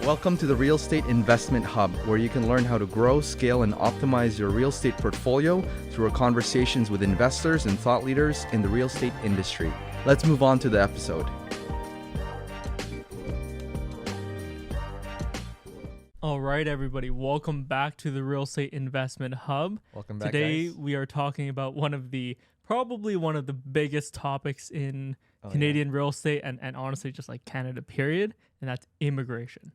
Welcome to the Real Estate Investment Hub, where you can learn how to grow, scale, and optimize your real estate portfolio through our conversations with investors and thought leaders in the real estate industry. Let's move on to the episode. All right, everybody, welcome back to the Real Estate Investment Hub. Welcome back, Today, guys. we are talking about probably one of the biggest topics in Canadian real estate and honestly just like Canada, period, and that's immigration.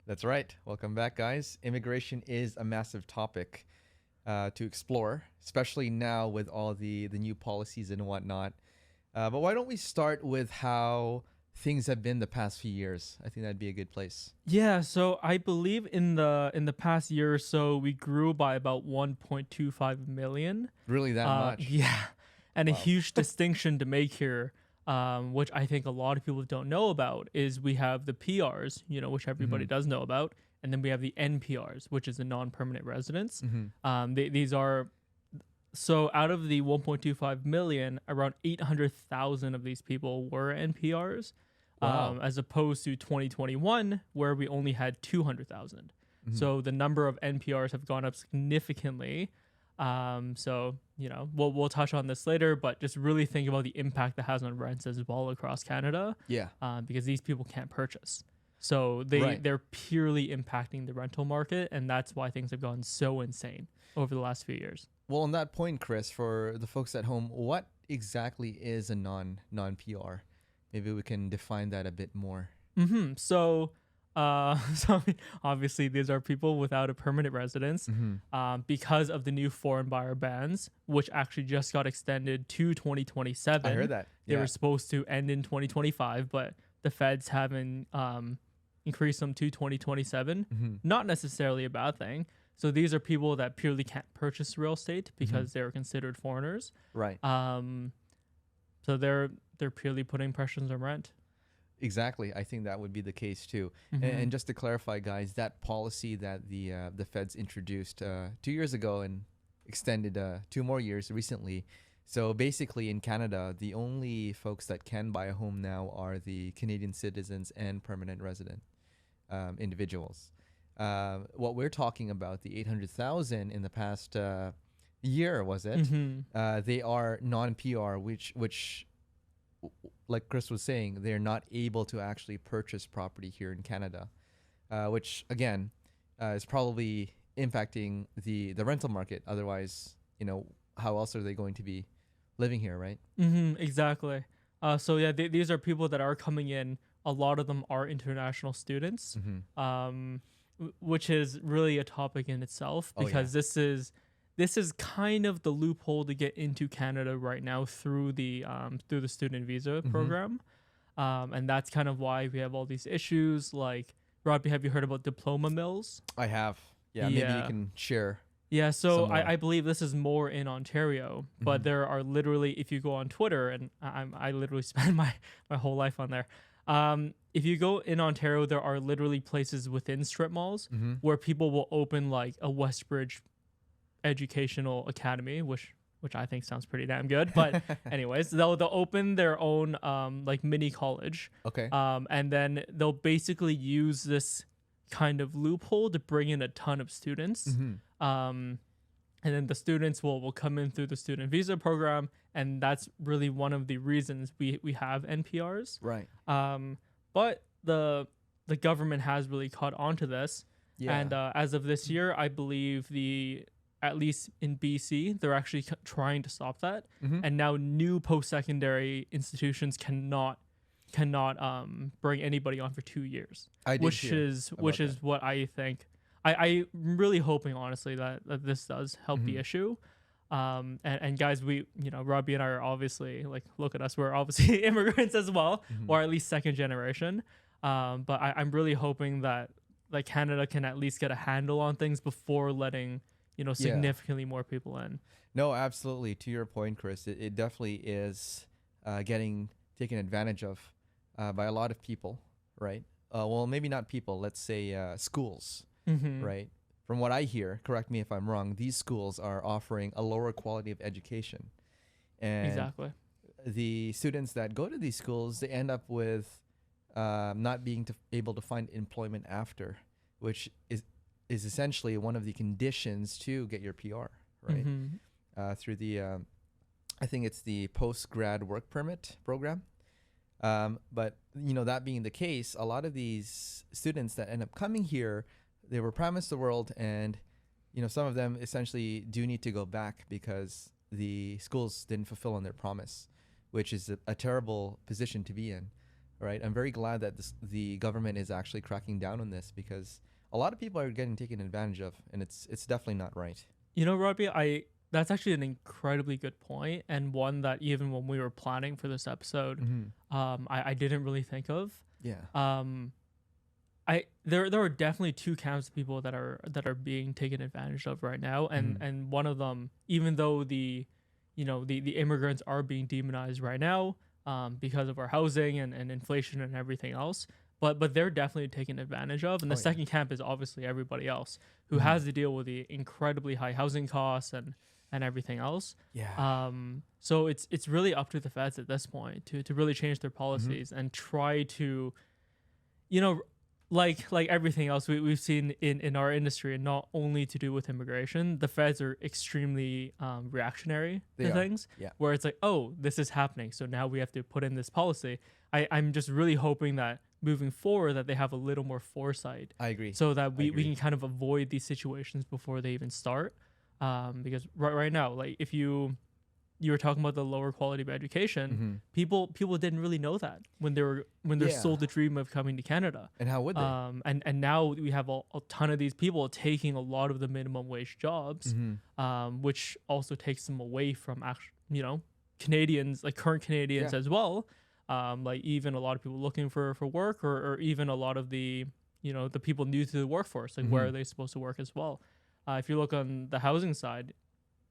That's right. Welcome back, guys. Immigration is a massive topic to explore, especially now with all the new policies and whatnot. But why don't we start with how things have been the past few years? I think that'd be a good place. Yeah, so I believe in the past year or so, we grew by about 1.25 million. Really that much? Yeah, and Wow. a huge distinction to make here, which I think a lot of people don't know about, is we have the PRs, which everybody does know about, and then we have the NPRs, which is the non-permanent residents. These are, so out of the 1.25 million, around 800,000 of these people were NPRs, as opposed to 2021, where we only had 200,000. So the number of NPRs have gone up significantly. We'll touch on this later, but just really think about the impact that has on rents as well across Canada. Yeah. Because these people can't purchase. So they're purely impacting the rental market, and that's why things have gone so insane over the last few years. Well, on that point, Chris, for the folks at home, what exactly is a non-PR? Maybe we can define that a bit more. So obviously these are people without a permanent residence, because of the new foreign buyer bans, which actually just got extended to 2027. I heard that. They were supposed to end in 2025, but the feds haven't increased them to 2027. Not necessarily a bad thing. So these are people that purely can't purchase real estate because they're considered foreigners. Right. So they're purely putting pressures on rent. Exactly. I think that would be the case too. And just to clarify, guys, that policy that the feds introduced 2 years ago and extended 2 more years recently. So basically in Canada, the only folks that can buy a home now are the Canadian citizens and permanent resident individuals. What we're talking about, the 800,000 in the past year, was it? They are non-PR, which, like Chris was saying, they're not able to actually purchase property here in Canada, which again is probably impacting the rental market. Otherwise, how else are they going to be living here, right? Exactly. These are people that are coming in. A lot of them are international students, which is really a topic in itself, because this is kind of the loophole to get into Canada right now through the student visa program, and that's kind of why we have all these issues. Like, Rodby, have you heard about diploma mills? I have. Yeah. Maybe you can share. Yeah, so I believe this is more in Ontario, but there are literally, if you go on Twitter, and I literally spend my whole life on there. If you go in Ontario, there are literally places within strip malls where people will open like a Westbridge educational academy, which I think sounds pretty damn good. But anyways, they'll open their own like mini college. Okay. And then they'll basically use this kind of loophole to bring in a ton of students. And then the students will come in through the student visa program, and that's really one of the reasons we have NPRs. Right. But the government has really caught on to this. Yeah. And as of this year, I believe at least in BC, they're actually trying to stop that. And now new post-secondary institutions cannot bring anybody on for 2 years. Which is what I think. I'm really hoping, honestly, that this does help the issue. And guys, Rodby and I are obviously, like, look at us, we're obviously immigrants as well, or at least second generation. But I'm really hoping that like Canada can at least get a handle on things before letting significantly more people in. No, absolutely. To your point, Chris, it definitely is getting taken advantage of by a lot of people, right? Well, maybe not people. Let's say schools, right? From what I hear, correct me if I'm wrong, these schools are offering a lower quality of education. And exactly. The students that go to these schools, they end up with not being able to find employment after, which is essentially one of the conditions to get your PR, right? Through the, I think it's the post-grad work permit program. But, that being the case, a lot of these students that end up coming here, they were promised the world, and, some of them essentially do need to go back because the schools didn't fulfill on their promise, which is a terrible position to be in, right? I'm very glad that the government is actually cracking down on this, because a lot of people are getting taken advantage of, and it's definitely not right. Rodby, that's actually an incredibly good point, and one that even when we were planning for this episode, I didn't really think of. Yeah. There are definitely two camps of people that are being taken advantage of right now, and one of them, even though the immigrants are being demonized right now, because of our housing and inflation and everything else, but they're definitely taken advantage of. And the second camp is obviously everybody else who has to deal with the incredibly high housing costs and everything else. Yeah. So it's really up to the feds at this point to really change their policies and try to, like everything else we've seen in our industry, and not only to do with immigration, the feds are extremely reactionary to things. Yeah. Where it's like, oh, this is happening, so now we have to put in this policy. I'm just really hoping that moving forward that they have a little more foresight. I agree. So that we can kind of avoid these situations before they even start. Because right now, like if you were talking about the lower quality of education, people didn't really know that when they're sold the dream of coming to Canada. And how would they? And now we have a ton of these people taking a lot of the minimum wage jobs, which also takes them away from Canadians, like current Canadians as well. Like even a lot of people looking for work, or even a lot of the the people new to the workforce, like where are they supposed to work as well. If you look on the housing side,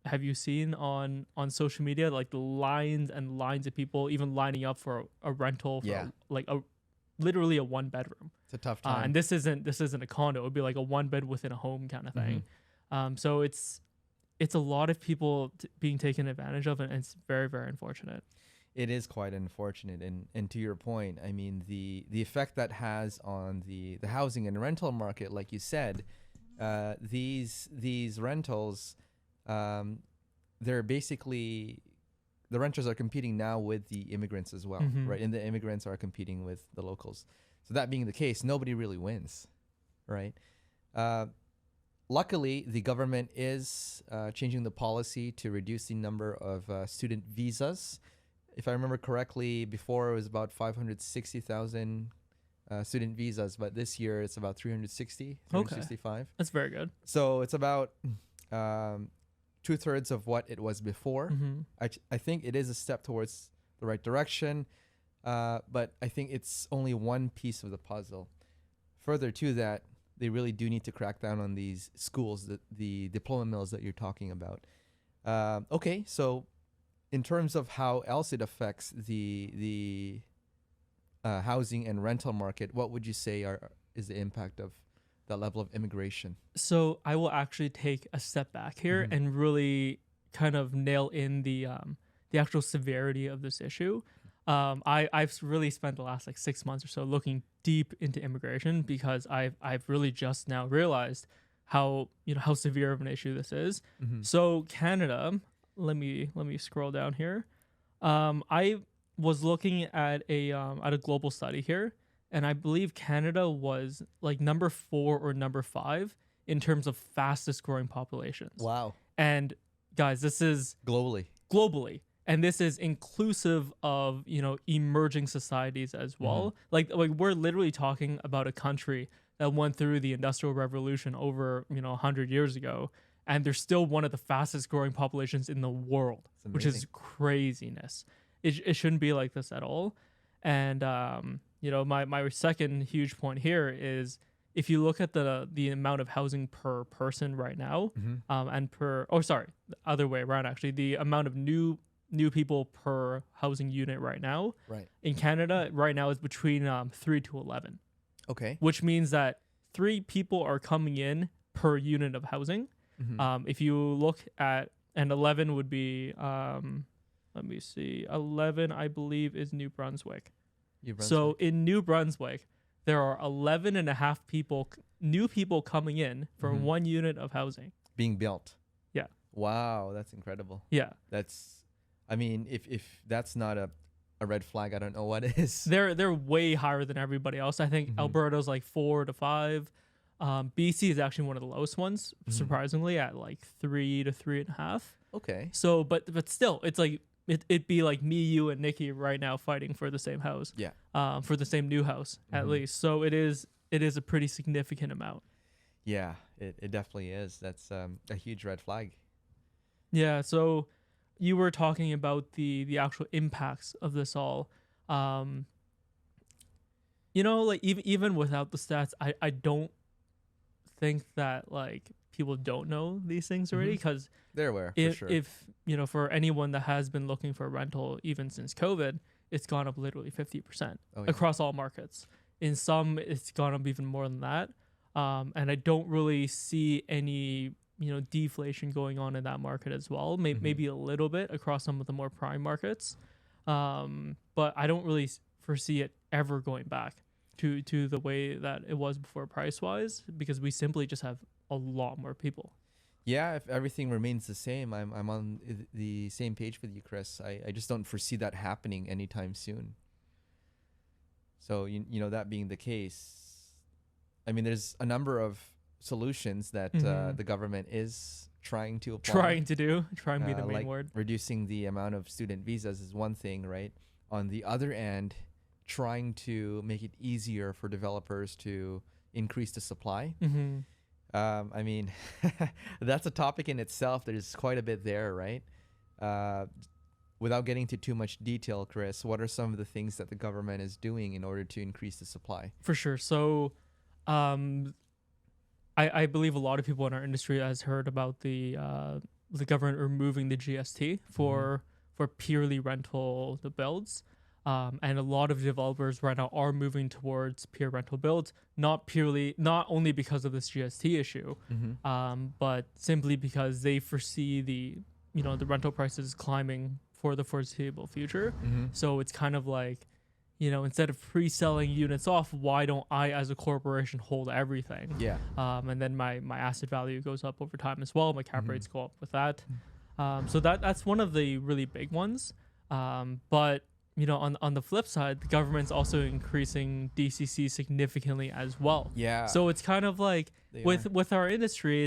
have you seen on social media like the lines and lines of people even lining up for a rental for literally a 1-bedroom? It's a tough time. And this isn't a condo. It would be like a 1-bed within a home kind of thing. So it's a lot of people being taken advantage of, and it's very, very unfortunate. It is quite unfortunate, and to your point, I mean the effect that has on the housing and rental market, like you said, these rentals, they're basically, the renters are competing now with the immigrants as well, right? And the immigrants are competing with the locals. So that being the case, nobody really wins, right? Luckily, the government is changing the policy to reduce the number of student visas. If I remember correctly, before it was about 560,000 student visas, but this year it's about 365. That's very good. So it's about 2/3 of what it was before. I think it is a step towards the right direction, but I think it's only one piece of the puzzle. Further to that, they really do need to crack down on these schools, the diploma mills that you're talking about. Okay, so in terms of how else it affects the housing and rental market, what would you say is the impact of that level of immigration? So I will actually take a step back here and really kind of nail in the actual severity of this issue. I've really spent the last 6 months or so looking deep into immigration, because I've really just now realized how severe of an issue this is. So Canada, let me scroll down here. I was looking at a global study here, and I believe Canada was like number 4 or number 5 in terms of fastest growing populations. Wow. And guys, this is globally. And this is inclusive of, emerging societies as well. Like we're literally talking about a country that went through the Industrial Revolution over, 100 years ago, and they're still one of the fastest growing populations in the world, which is craziness. It shouldn't be like this at all. And my second huge point here is, if you look at the amount of housing per person right now, and the other way around actually, the amount of new people per housing unit right now, in Canada right now is between 3 to 11. Okay. Which means that 3 people are coming in per unit of housing. If you look at, and 11 would be, let me see, 11 I believe is New Brunswick. So in New Brunswick, there are 11 and a half new people coming in for one unit of housing being built. Yeah. Wow, that's incredible. Yeah. I mean, if that's not a red flag, I don't know what is. They're way higher than everybody else. I think Alberta's like 4 to 5. BC is actually one of the lowest ones, surprisingly, at like 3 to 3.5. Okay. So, but still, it's like it'd be like me, you, and Nikki right now fighting for the same house. Yeah. For the same new house at least. So it is a pretty significant amount. Yeah, it definitely is. That's a huge red flag. Yeah. So you were talking about the actual impacts of this all. Like even without the stats, I don't think that like people don't know these things already, because they're aware. For sure. If for anyone that has been looking for a rental even since COVID, it's gone up literally 50% across all markets. In some, it's gone up even more than that. And I don't really see any deflation going on in that market as well. Maybe a little bit across some of the more prime markets, but I don't really foresee it ever going back to the way that it was before price wise, because we simply just have a lot more people. Yeah, if everything remains the same, I'm on the same page with you, Chris. I just don't foresee that happening anytime soon. So that being the case, I mean, there's a number of solutions that the government is trying to apply. Trying be the main like word. Reducing the amount of student visas is one thing, right? On the other end, trying to make it easier for developers to increase the supply. I mean, that's a topic in itself. There's quite a bit there, right? Without getting into too much detail, Chris, what are some of the things that the government is doing in order to increase the supply? For sure. So, I believe a lot of people in our industry has heard about the government removing the GST for purely rental the builds. And a lot of developers right now are moving towards pure rental builds, not only because of this GST issue, but simply because they foresee the rental prices climbing for the foreseeable future. So it's kind of like, instead of pre-selling units off, why don't I as a corporation hold everything? Yeah. And then my asset value goes up over time as well. My cap rates go up with that. So that's one of the really big ones. But on the flip side, the government's also increasing DCC significantly as well. Yeah. So it's kind of like with our industry,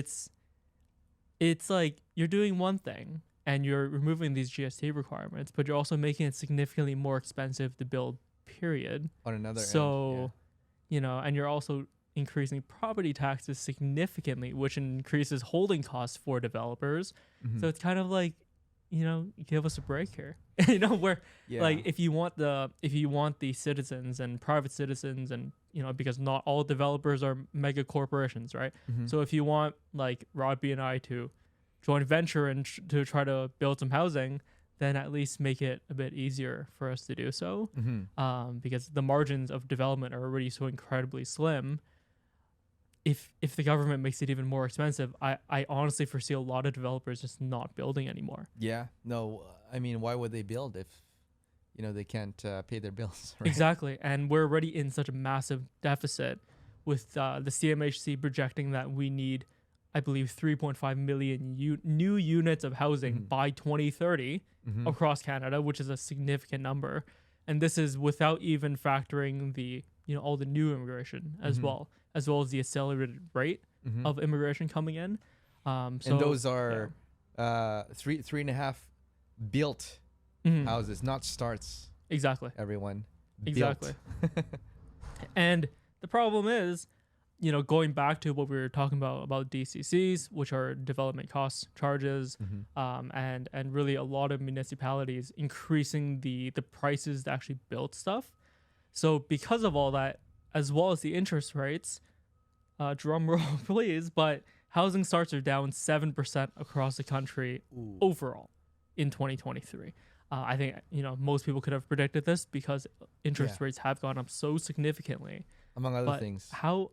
it's like you're doing one thing and you're removing these GST requirements, but you're also making it significantly more expensive to build, period. On another end, and you're also increasing property taxes significantly, which increases holding costs for developers. So it's kind of like, give us a break here. Like if you want the citizens and private citizens and because not all developers are mega corporations, right? So if you want like Rodby and I to joint venture and to try to build some housing, then at least make it a bit easier for us to do so. Because the margins of development are already so incredibly slim. If the government makes it even more expensive, I honestly foresee a lot of developers just not building anymore. Yeah. No, I mean, why would they build if, they can't pay their bills? Right? Exactly. And we're already in such a massive deficit with the CMHC projecting that we need, I believe, 3.5 million new units of housing by 2030 across Canada, which is a significant number. And this is without even factoring the, all the new immigration as well as the accelerated rate of immigration coming in. And those are 3.5 built houses, not starts. Exactly. Everyone. Exactly. And the problem is, going back to what we were talking about DCCs, which are development cost charges, and really a lot of municipalities increasing the prices to actually build stuff. So because of all that, as well as the interest rates, drum roll please, but housing starts are down 7% across the country overall in 2023. I think, most people could have predicted this because interest rates have gone up so significantly. Among other things. How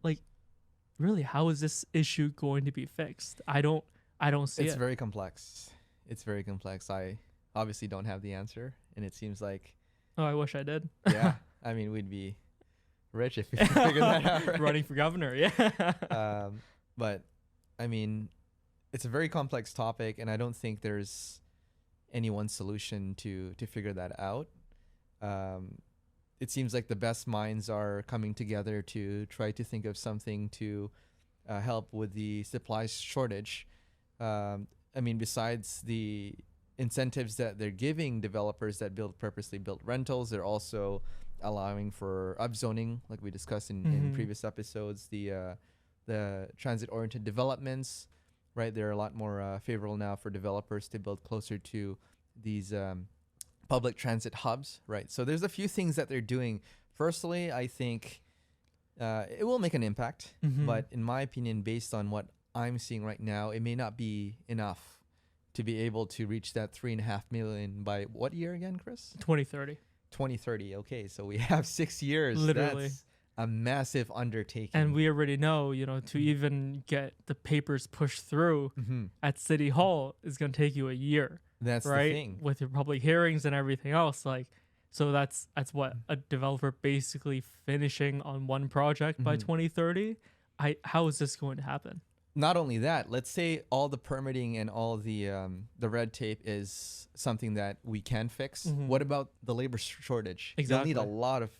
is this issue going to be fixed? I don't see it. It's very complex. I obviously don't have the answer, and it seems like Oh, I wish I did. Yeah, I mean, we'd be rich if we could figure that out. Right? Running for governor, yeah. But I mean, it's a very complex topic, and I don't think there's any one solution to figure that out. It seems like the best minds are coming together to try to think of something to help with the supply shortage. I mean, besides the incentives that they're giving developers that build purposely built rentals, they're also allowing for upzoning, like we discussed in previous episodes. The transit-oriented developments, right? They're a lot more favorable now for developers to build closer to these public transit hubs, right? So there's a few things that they're doing. Firstly, I think it will make an impact, but in my opinion, based on what I'm seeing right now, it may not be enough to be able to reach that 3.5 million by what year again, Chris? 2030. 2030. Okay, so we have 6 years. Literally. That's a massive undertaking. And we already know, to even get the papers pushed through at City Hall is going to take you a year. That's right? the thing. With your public hearings and everything else. So that's what a developer basically finishing on one project by 2030. How is this going to happen? Not only that, let's say all the permitting and all the red tape is something that we can fix. What about the labor shortage? Exactly. You'll need a lot of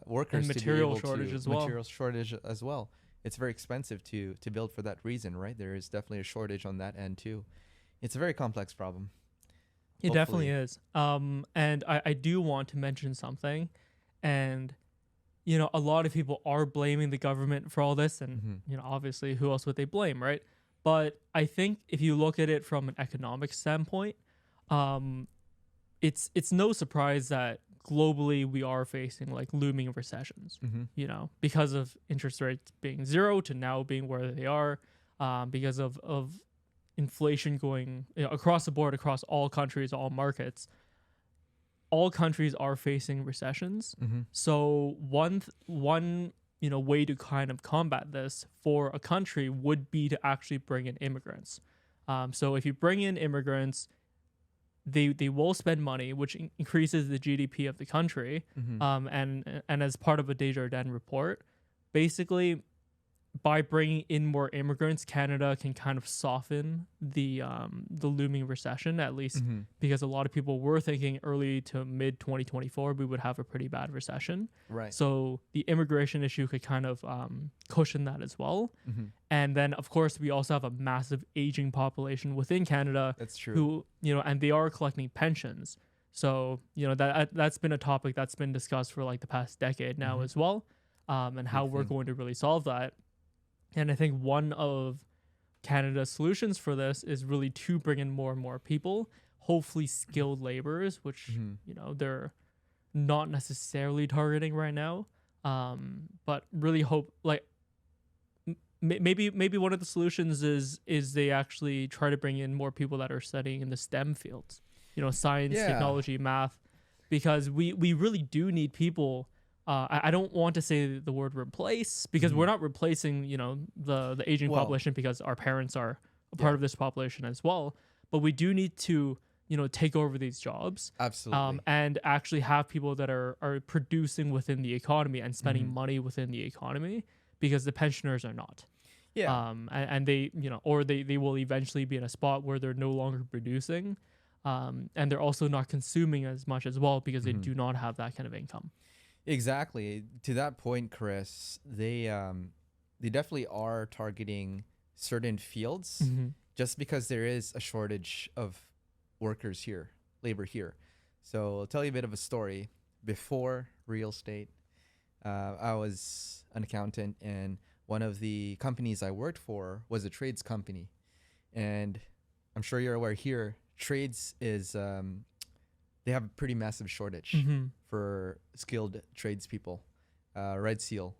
workers and material shortage as well. Material shortage as well. It's very expensive to build for that reason, right? There is definitely a shortage on that end too. It's a very complex problem. It definitely is. And I do want to mention something, and a lot of people are blaming the government for all this, and obviously, who else would they blame, right? But I think if you look at it from an economic standpoint, it's no surprise that globally we are facing looming recessions. Because of interest rates being zero to now being where they are, because of inflation going across the board, across all countries, all markets. All countries are facing recessions. So one way to kind of combat this for a country would be to actually bring in immigrants. So if you bring in immigrants, they will spend money, which increases the GDP of the country. And as part of a Desjardins report, basically, by bringing in more immigrants, Canada can kind of soften the looming recession, at least because a lot of people were thinking early to mid 2024 we would have a pretty bad recession. Right. So the immigration issue could kind of cushion that as well. And then, of course, we also have a massive aging population within Canada. That's true. Who, and they are collecting pensions. So, that's been a topic that's been discussed for the past decade now as well, and how we're going to really solve that. And I think one of Canada's solutions for this is really to bring in more and more people, hopefully skilled laborers, which, they're not necessarily targeting right now. But really hope maybe one of the solutions is they actually try to bring in more people that are studying in the STEM fields, science, technology, math, because we really do need people. I don't want to say the word replace, because we're not replacing, the aging population, because our parents are a part of this population as well. But we do need to, take over these jobs. Absolutely. And actually have people that are producing within the economy and spending money within the economy, because the pensioners are not. Yeah. And they, or they will eventually be in a spot where they're no longer producing. And they're also not consuming as much as well, because they do not have that kind of income. Exactly. To that point, Chris, they definitely are targeting certain fields just because there is a shortage of workers here, labor here. So I'll tell you a bit of a story. Before real estate, I was an accountant, and one of the companies I worked for was a trades company. And I'm sure you're aware here, trades is they have a pretty massive shortage for skilled tradespeople, Red Seal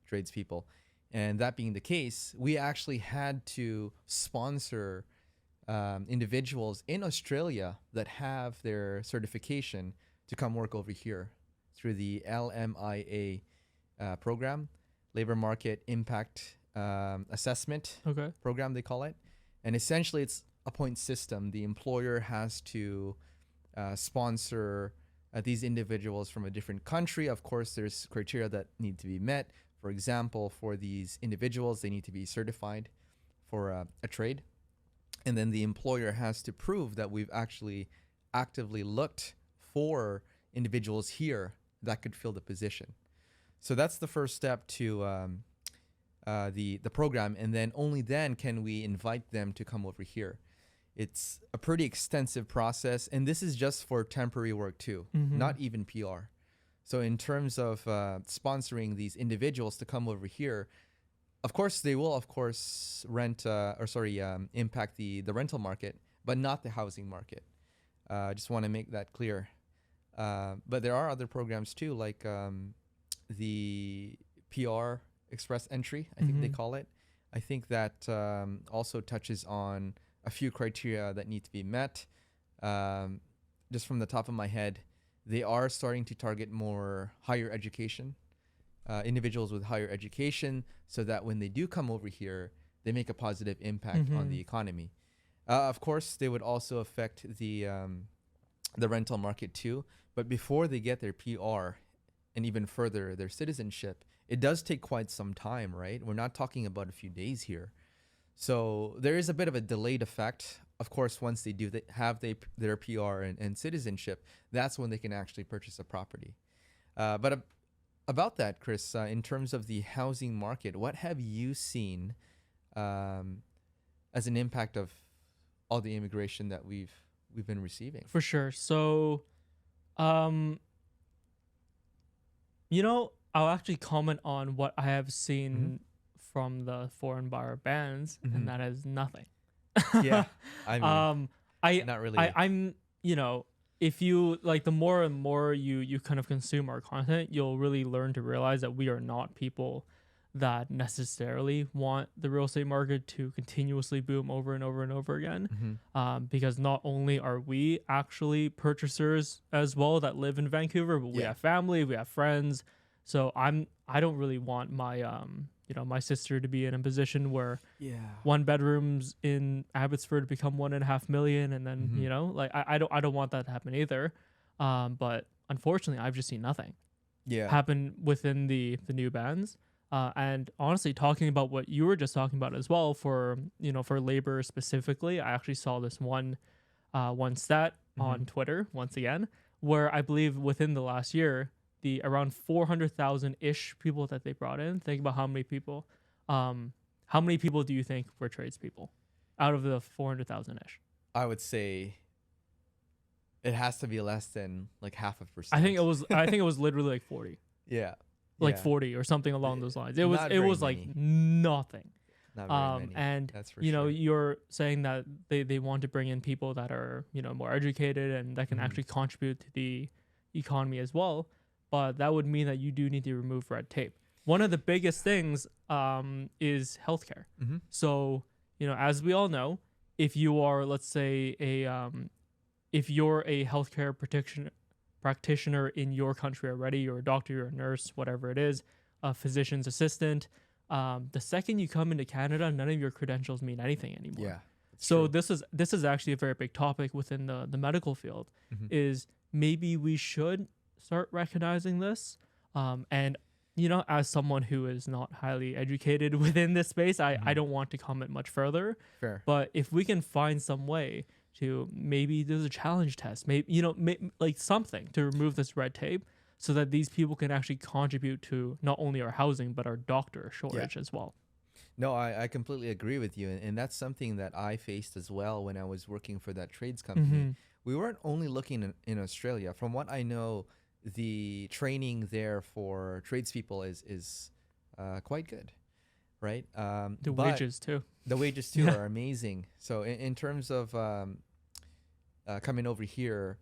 tradespeople. And that being the case, we actually had to sponsor individuals in Australia that have their certification to come work over here through the LMIA program, Labor Market Impact Assessment program, they call it. And essentially, it's a point system. The employer has to sponsor these individuals from a different country. Of course, there's criteria that need to be met. For example, for these individuals, they need to be certified for a trade. And then the employer has to prove that we've actually actively looked for individuals here that could fill the position. So that's the first step to the program. And then only then can we invite them to come over here. It's a pretty extensive process. And this is just for temporary work too, not even PR. So in terms of sponsoring these individuals to come over here, of course, they will, of course, impact the rental market, but not the housing market. I just want to make that clear. But there are other programs too, like the PR Express Entry, I think they call it. I think that also touches on a few criteria that need to be met. Just from the top of my head, they are starting to target more higher education, individuals with higher education, so that when they do come over here, they make a positive impact on the economy. Of course, they would also affect the rental market too. But before they get their PR and even further their citizenship, it does take quite some time, right? We're not talking about a few days here. So there is a bit of a delayed effect. Of course, once they do have their PR and citizenship, that's when they can actually purchase a property. But about that, Chris, in terms of the housing market, what have you seen as an impact of all the immigration that we've been receiving? For sure. So, I'll actually comment on what I have seen from the foreign buyer bans, and that is nothing. Yeah, I mean, not really. I'm, if you like, the more and more you kind of consume our content, you'll really learn to realize that we are not people that necessarily want the real estate market to continuously boom over and over and over again. Because not only are we actually purchasers as well that live in Vancouver, but we have family, we have friends. So I don't really want my my sister to be in a position where one bedrooms in Abbotsford become 1.5 million, and then I don't want that to happen either. But unfortunately, I've just seen nothing happen within the new bans. And honestly, talking about what you were just talking about as well, for labor specifically, I actually saw this one stat on Twitter once again, where I believe within the last year, the around 400,000-ish people that they brought in. Think about how many people. How many people do you think were tradespeople out of the 400,000-ish? I would say it has to be less than like 0.5%. I think it was literally like 40. Yeah. Like 40 or something along those lines. It was like nothing. Not very many. And that's for sure. You're saying that they want to bring in people that are more educated and that can actually contribute to the economy as well. But that would mean that you do need to remove red tape. One of the biggest things is healthcare. So as we all know, if you are, let's say, if you're a healthcare practitioner in your country already, you're a doctor, you're a nurse, whatever it is, a physician's assistant, the second you come into Canada, none of your credentials mean anything anymore. Yeah. So true. This is actually a very big topic within the medical field, is maybe we should start recognizing this. And as someone who is not highly educated within this space, I don't want to comment much further. Fair. But if we can find some way to, maybe there's a challenge test, maybe like something to remove this red tape, so that these people can actually contribute to not only our housing but our doctor shortage as well. No, I completely agree with you, and that's something that I faced as well when I was working for that trades company. We weren't only looking in Australia. From what I know, the training there for tradespeople is quite good, right? The wages too. The wages too are amazing. So in terms of coming over here,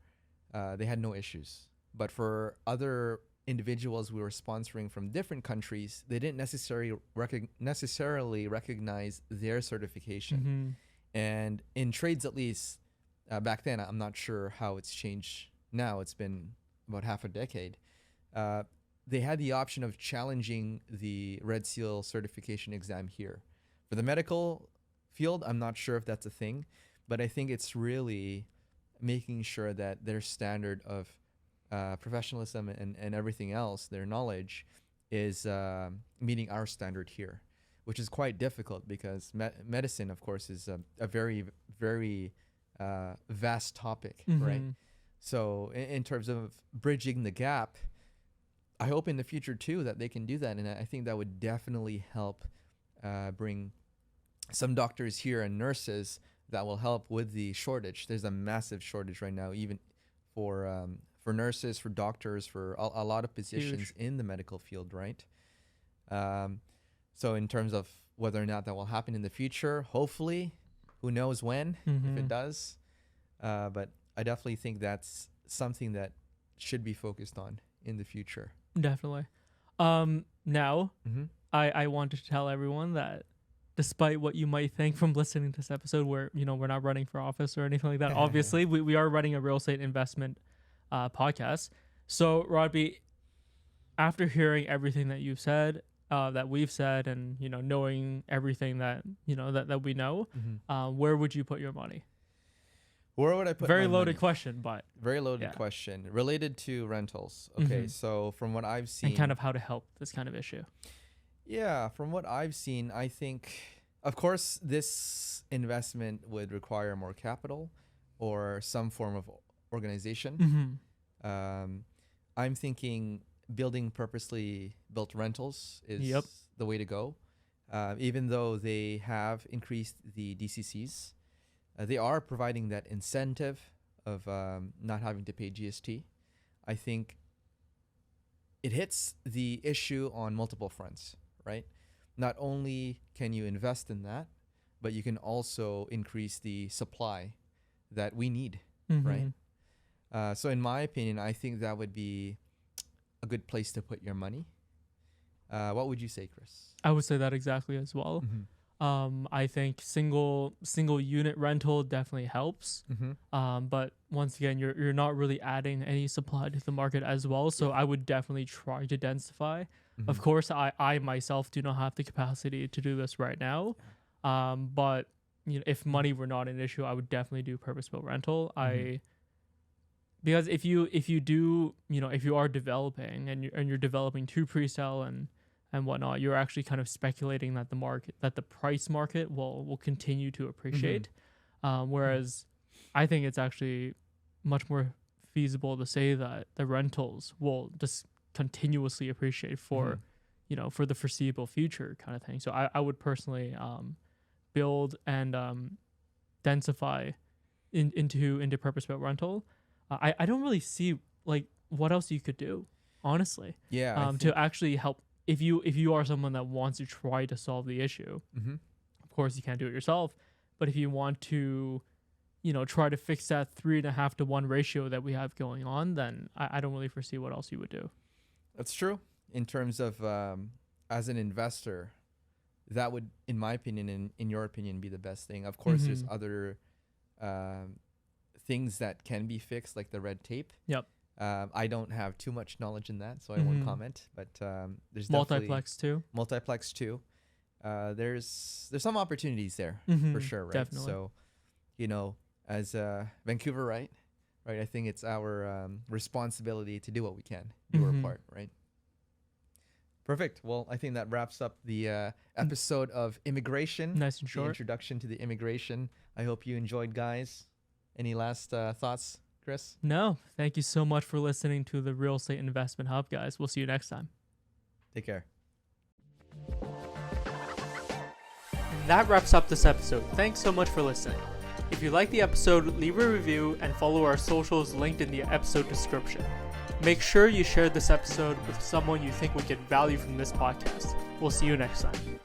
they had no issues. But for other individuals we were sponsoring from different countries, they didn't necessarily recognize their certification. And in trades, at least back then, I'm not sure how it's changed now. It's been about half a decade. They had the option of challenging the Red Seal certification exam here. For the medical field, I'm not sure if that's a thing, but I think it's really making sure that their standard of professionalism and everything else, their knowledge, is meeting our standard here, which is quite difficult because medicine, of course, is a very, very vast topic, right? So in terms of bridging the gap, I hope in the future too that they can do that, and I think that would definitely help bring some doctors here and nurses that will help with the shortage. There's a massive shortage right now, even for nurses, for doctors, for a lot of positions in the medical field, right? So in terms of whether or not that will happen in the future, hopefully, who knows when, if it does. But I definitely think that's something that should be focused on in the future. Definitely. Now, I want to tell everyone that despite what you might think from listening to this episode, where, you know, we're not running for office or anything like that, obviously, we are running a real estate investment podcast. So, Rodby, after hearing everything that you've said, that we've said, and, you know, knowing everything that, you know, that we know, where would you put your money? Where would I put Very my loaded money? question, but Very loaded question related to rentals. Okay, so from what I've seen, and kind of how to help this kind of issue. Yeah, from what I've seen, I think, of course, this investment would require more capital or some form of organization. I'm thinking building purposely built rentals is the way to go. Even though they have increased the DCCs, they are providing that incentive of not having to pay GST. I think it hits the issue on multiple fronts, right? Not only can you invest in that, but you can also increase the supply that we need, right? So in my opinion, I think that would be a good place to put your money. What would you say, Chris? I would say that exactly as well. I think single unit rental definitely helps. But once again, you're not really adding any supply to the market as well. So I would definitely try to densify. Of course, I myself do not have the capacity to do this right now. But you know, if money were not an issue, I would definitely do purpose-built rental. Because if you do, you know, if you are developing and you're developing to pre-sell and whatnot, you're actually kind of speculating that the price market will continue to appreciate. Whereas I think it's actually much more feasible to say that the rentals will just continuously appreciate for, you know, for the foreseeable future kind of thing. So I would personally build and densify into purpose-built rental. I don't really see like what else you could do, honestly. Yeah. To actually help. If you are someone that wants to try to solve the issue, of course you can't do it yourself. But if you want to, you know, try to fix that 3.5 to 1 ratio that we have going on, then I don't really foresee what else you would do. That's true. In terms of as an investor, that would, in my opinion, and in your opinion, be the best thing. Of course, there's other things that can be fixed, like the red tape. I don't have too much knowledge in that, so I won't comment. But there's multiplex too. There's some opportunities there for sure, right? Definitely. So, you know, as Vancouver, right? I think it's our responsibility to do what we can, do our part, right? Perfect. Well, I think that wraps up the episode of immigration. Nice and short. The introduction to the immigration. I hope you enjoyed, guys. Any last thoughts, Chris? No. Thank you so much for listening to the Real Estate Investment Hub, guys. We'll see you next time. Take care. That wraps up this episode. Thanks so much for listening. If you like the episode, leave a review and follow our socials linked in the episode description. Make sure you share this episode with someone you think would get value from this podcast. We'll see you next time.